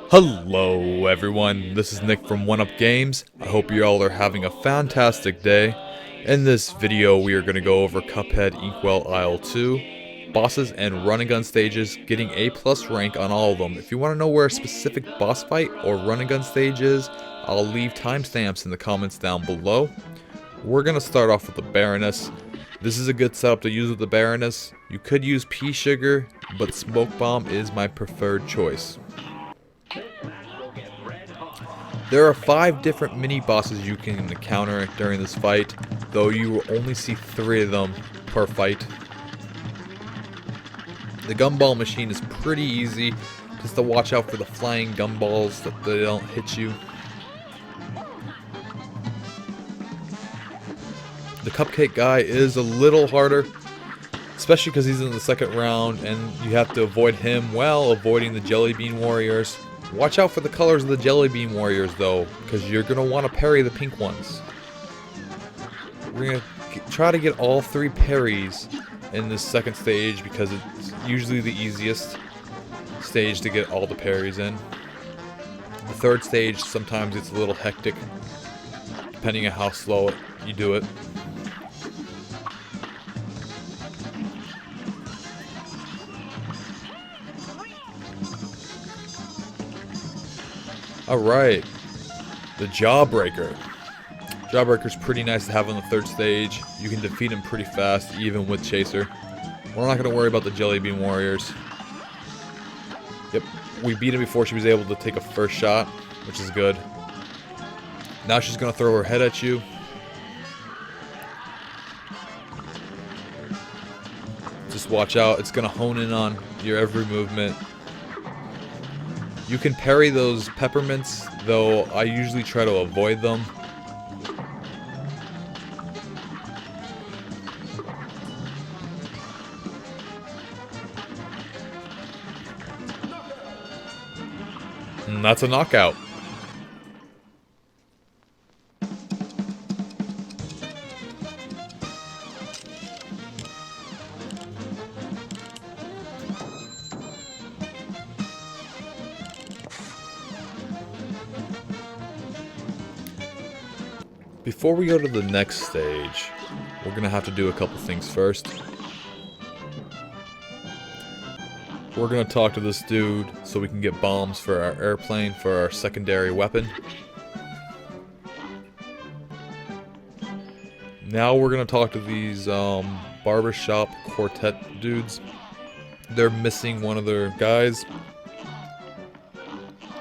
Hello everyone, this is Nick from 1UP Games. I hope you all are having a fantastic day. In this video we are going to go over Cuphead Inkwell Isle 2, bosses and run and gun stages, getting A+ rank on all of them. If you want to know where a specific boss fight or run and gun stage is, I'll leave timestamps in the comments down below. We're going to start off with the Baroness. This is a good setup to use with the Baroness. You could use pea sugar, but smoke bomb is my preferred choice. There are 5 different mini bosses you can encounter during this fight, though you will only see 3 of them per fight. The gumball machine is pretty easy, just to watch out for the flying gumballs that they don't hit you. The cupcake guy is a little harder, especially because he's in the second round and you have to avoid him while avoiding the jelly bean warriors. Watch out for the colors of the jelly bean warriors though, because you're going to want to parry the pink ones. We're going to try to get all 3 parries in this second stage because it's usually the easiest stage to get all the parries in. The third stage, sometimes it's a little hectic, depending on how slow you do it. Alright, the Jawbreaker. Jawbreaker's pretty nice to have on the third stage. You can defeat him pretty fast, even with Chaser. We're not going to worry about the Jelly Bean Warriors. Yep, we beat him before she was able to take a first shot, which is good. Now she's going to throw her head at you. Just watch out, it's going to hone in on your every movement. You can parry those peppermints, though I usually try to avoid them. And that's a knockout. Before we go to the next stage, we're going to have to do a couple things first. We're going to talk to this dude so we can get bombs for our airplane for our secondary weapon. Now we're going to talk to these barbershop quartet dudes. They're missing one of their guys.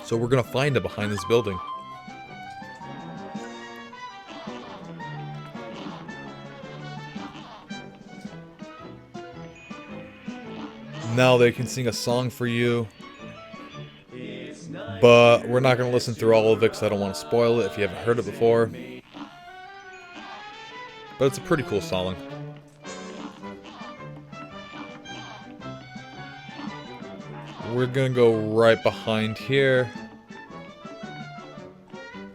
So we're going to find it behind this building. Now they can sing a song for you, but we're not going to listen through all of it because I don't want to spoil it if you haven't heard it before. But it's a pretty cool song. We're going to go right behind here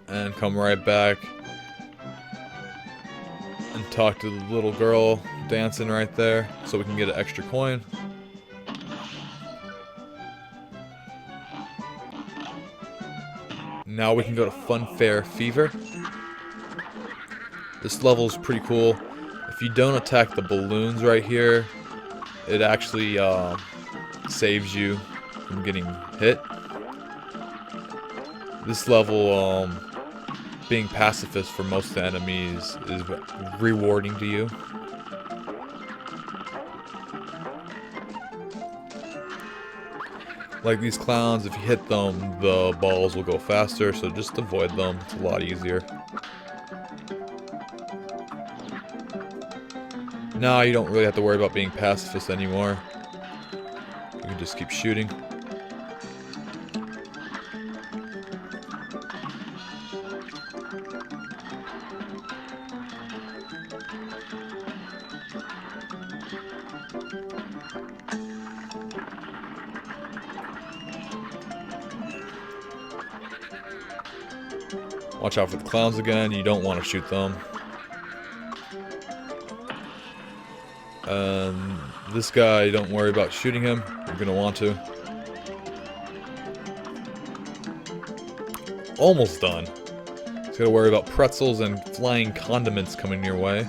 and come right back and talk to the little girl dancing right there so we can get an extra coin. Now we can go to Funfair Fever. This level is pretty cool. If you don't attack the balloons right here, it actually saves you from getting hit. This level, being pacifist for most of the enemies is rewarding to you. Like these clowns, if you hit them, the balls will go faster, so just avoid them. It's a lot easier. Now you don't really have to worry about being pacifist anymore. You can just keep shooting. Watch out for the clowns again, you don't want to shoot them. This guy, don't worry about shooting him, you're going to want to. almost done. Just gotta worry about pretzels and flying condiments coming your way.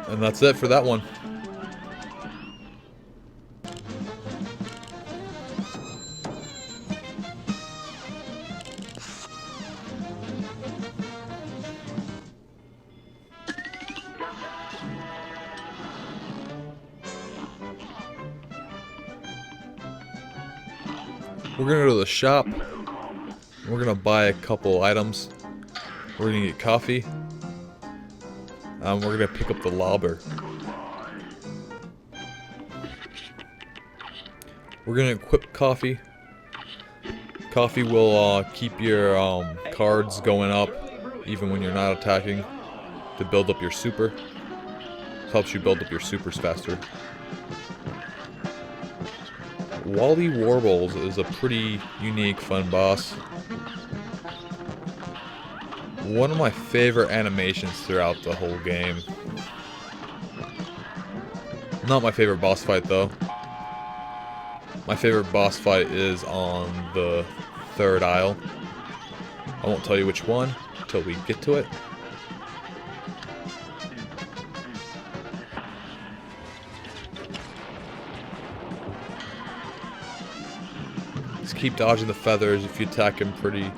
And that's it for that one. We're gonna go to the shop. We're gonna buy a couple items. We're gonna get coffee. We're gonna pick up the lobber. We're gonna equip coffee. Coffee will keep your cards going up even when you're not attacking to build up your super. It helps you build up your supers faster. Wally Warbles is a pretty unique, fun boss. One of my favorite animations throughout the whole game. Not my favorite boss fight though. My favorite boss fight is on the 3rd isle. I won't tell you which one until we get to it. Just keep dodging the feathers. If you attack him pretty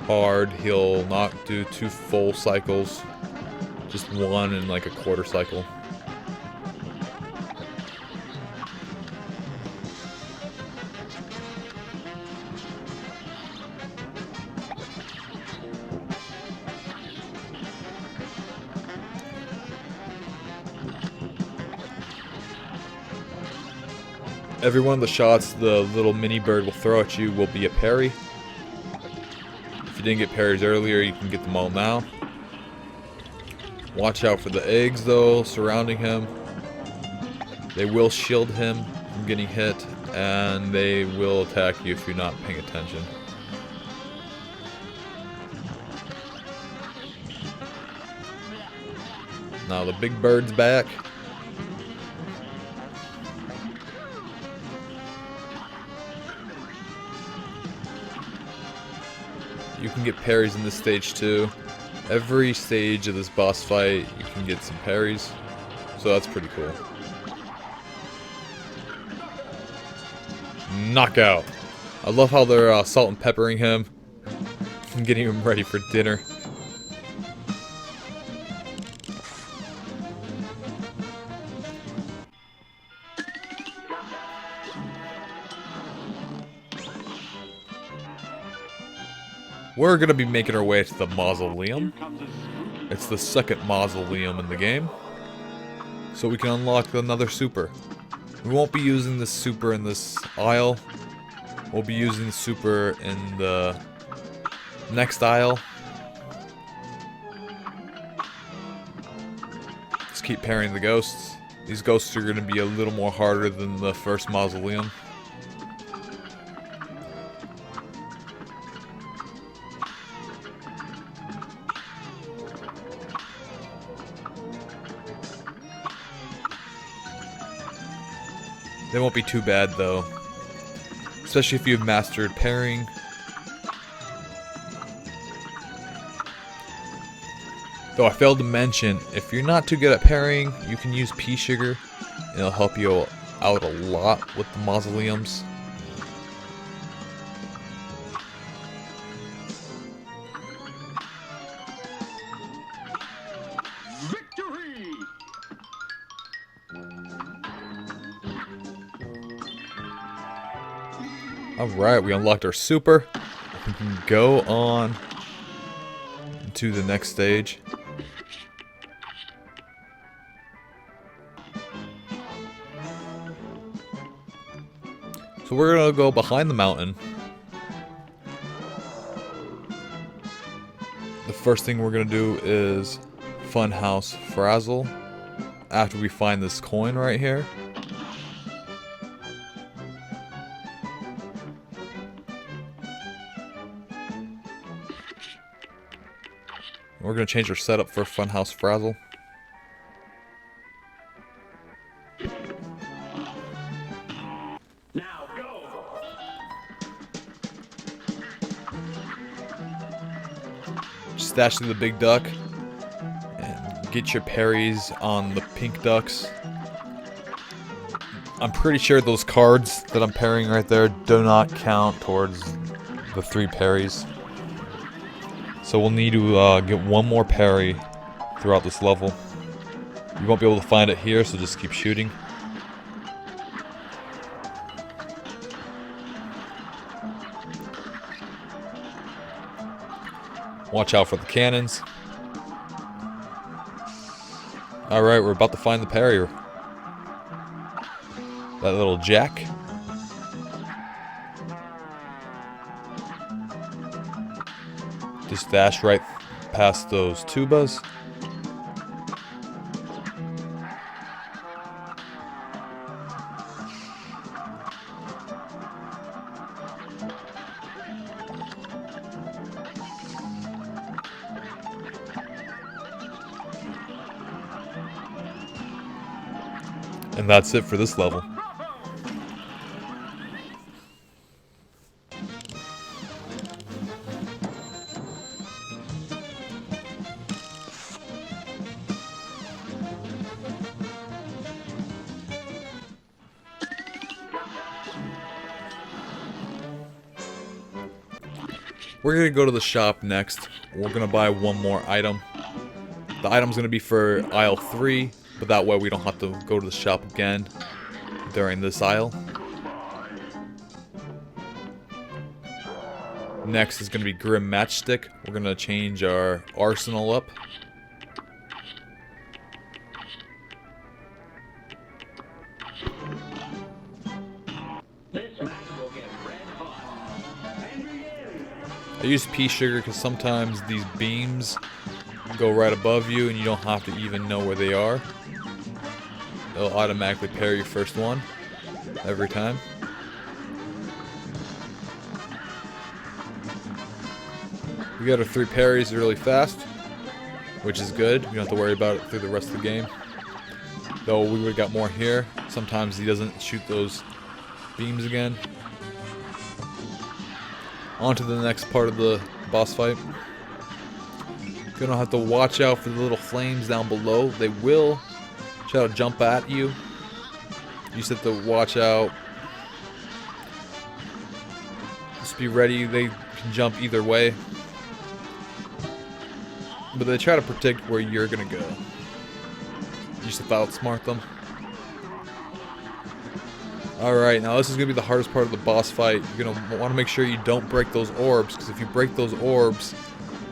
hard, he'll not do 2 full cycles, just 1 and like a quarter cycle. Every one of the shots the little mini bird will throw at you will be a parry. If you didn't get parries earlier, you can get them all now. Watch out for the eggs though surrounding him. They will shield him from getting hit, and they will attack you if you're not paying attention. Now the big bird's back. You can get parries in this stage too. Every stage of this boss fight, you can get some parries. So that's pretty cool. Knockout. I love how they're salt and peppering him and getting him ready for dinner. We're going to be making our way to the mausoleum. It's the 2nd mausoleum in the game. So we can unlock another super. We won't be using this super in this isle. We'll be using the super in the next isle. Just keep parrying the ghosts. These ghosts are going to be a little more harder than the first mausoleum. They won't be too bad though, especially if you've mastered parrying. Though I failed to mention, if you're not too good at parrying, you can use pea sugar, and it'll help you out a lot with the mausoleums. Alright, we unlocked our super. We can go on to the next stage. So we're gonna go behind the mountain. The first thing we're gonna do is Funhouse Frazzle after we find this coin right here. We're going to change our setup for Funhouse Frazzle. Now go. Stash to the big duck and get your parries on the pink ducks. I'm pretty sure those cards that I'm parrying right there do not count towards the 3 parries. So we'll need to get one more parry throughout this level. You won't be able to find it here, so just keep shooting. Watch out for the cannons. Alright, we're about to find the parry. That little jack. Just dash right past those tubas. And that's it for this level. We're gonna go to the shop next. We're gonna buy one more item. The item's gonna be for aisle 3, but that way we don't have to go to the shop again during this aisle. Next is gonna be Grim Matchstick. We're gonna change our arsenal up. I use pea sugar because sometimes these beams go right above you and you don't have to even know where they are. It'll automatically parry your first one every time. We got our 3 parries really fast, which is good. You don't have to worry about it through the rest of the game. Though we would have got more here. Sometimes he doesn't shoot those beams again. On to the next part of the boss fight. Gonna have to watch out for the little flames down below. They will try to jump at you. You just have to watch out. Just be ready. They can jump either way. But they try to predict where you're gonna go. You just have to outsmart them. Alright, now this is going to be the hardest part of the boss fight. You're going to want to make sure you don't break those orbs, because if you break those orbs,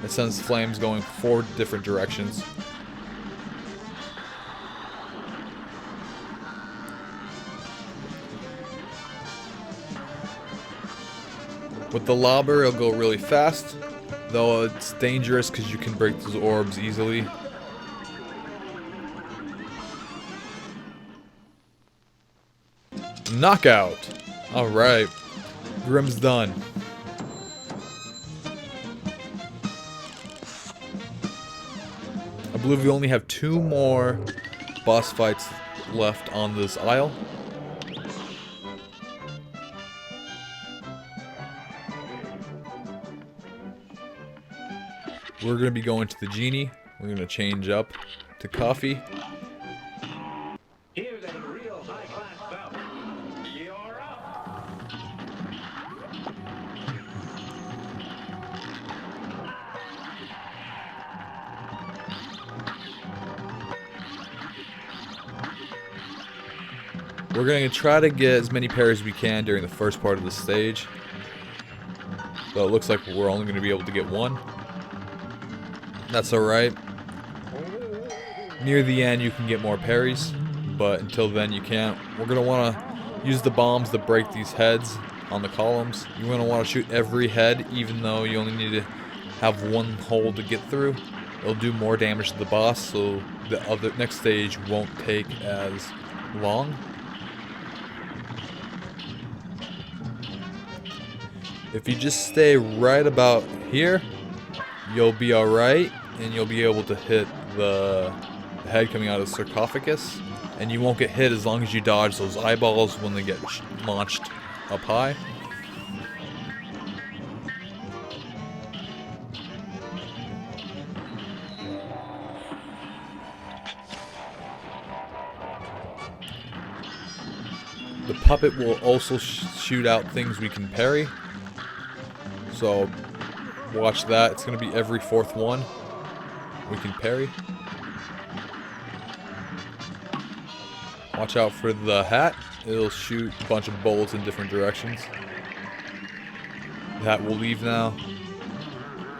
it sends flames going 4 different directions. With the lobber, it'll go really fast, though it's dangerous because you can break those orbs easily. Knockout! Alright. Grim's done. I believe we only have 2 more boss fights left on this aisle. We're going to be going to the genie. We're going to change up to coffee. Here's a real high-class bout. You're up. We're going to try to get as many parries as we can during the first part of the stage. But it looks like we're only going to be able to get 1. That's alright. Near the end you can get more parries, but until then you can't. We're going to want to use the bombs to break these heads on the columns. You're going to want to shoot every head, even though you only need to have 1 hole to get through. It'll do more damage to the boss, so the next stage won't take as long. If you just stay right about here, you'll be alright, and you'll be able to hit the head coming out of the sarcophagus, and you won't get hit as long as you dodge those eyeballs when they get launched up high. The puppet will also shoot out things we can parry. So watch that. It's going to be every fourth one we can parry. Watch out for the hat. It'll shoot a bunch of bullets in different directions. The hat will leave now.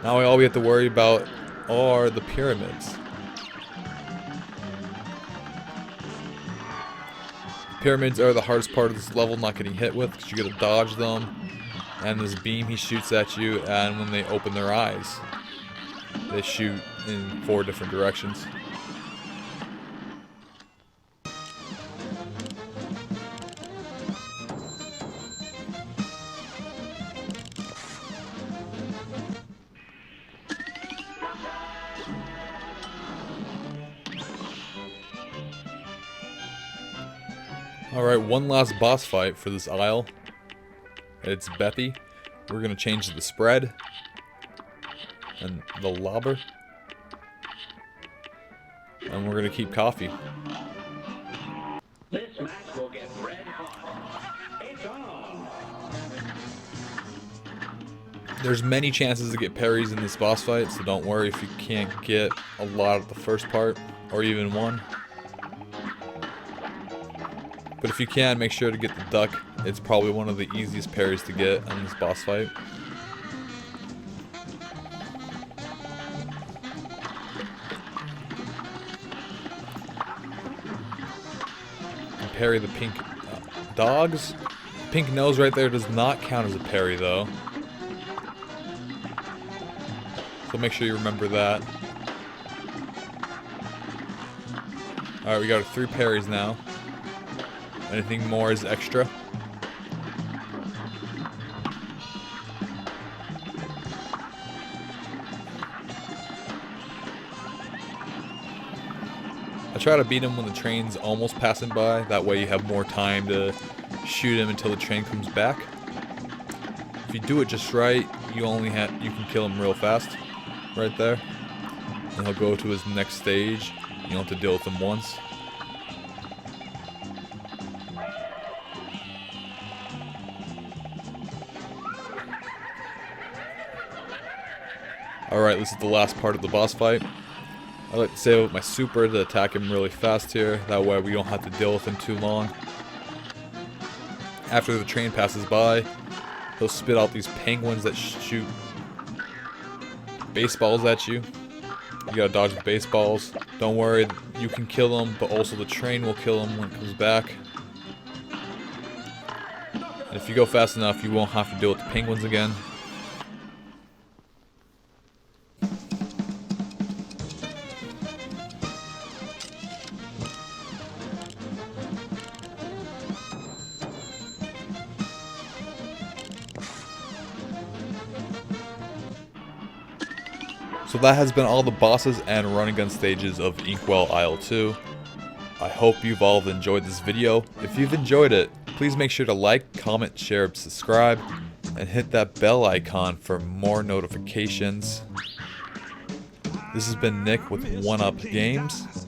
Now all we have to worry about are the pyramids. Pyramids are the hardest part of this level, not getting hit with, because you gotta dodge them. And this beam he shoots at you, and when they open their eyes, they shoot in 4 different directions. Alright, one last boss fight for this isle. It's Beppy. We're going to change the spread. And the lobber. And we're going to keep coffee. This match will get red hot. It's on. There's many chances to get parries in this boss fight, so don't worry if you can't get a lot at the first part, or even one. But if you can, make sure to get the duck. It's probably one of the easiest parries to get in this boss fight. And parry the pink dogs. Pink nose right there does not count as a parry though. So make sure you remember that. Alright, we got our 3 parries now. Anything more is extra. I try to beat him when the train's almost passing by. That way you have more time to shoot him until the train comes back. If you do it just right, you can kill him real fast. Right there. And he'll go to his next stage. You don't have to deal with him once. Alright, this is the last part of the boss fight. I like to save up my super to attack him really fast here. That way we don't have to deal with him too long. After the train passes by, he'll spit out these penguins that shoot baseballs at you. You gotta dodge the baseballs. Don't worry, you can kill them, but also the train will kill him when it comes back. And if you go fast enough, you won't have to deal with the penguins again. So that has been all the bosses and run and gun stages of Inkwell Isle 2. I hope you've all enjoyed this video. If you've enjoyed it, please make sure to like, comment, share, subscribe, and hit that bell icon for more notifications. This has been Nick with 1UP Games.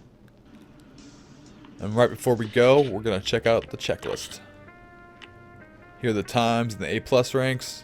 And right before we go, we're going to check out the checklist. Here are the times and the A+ ranks.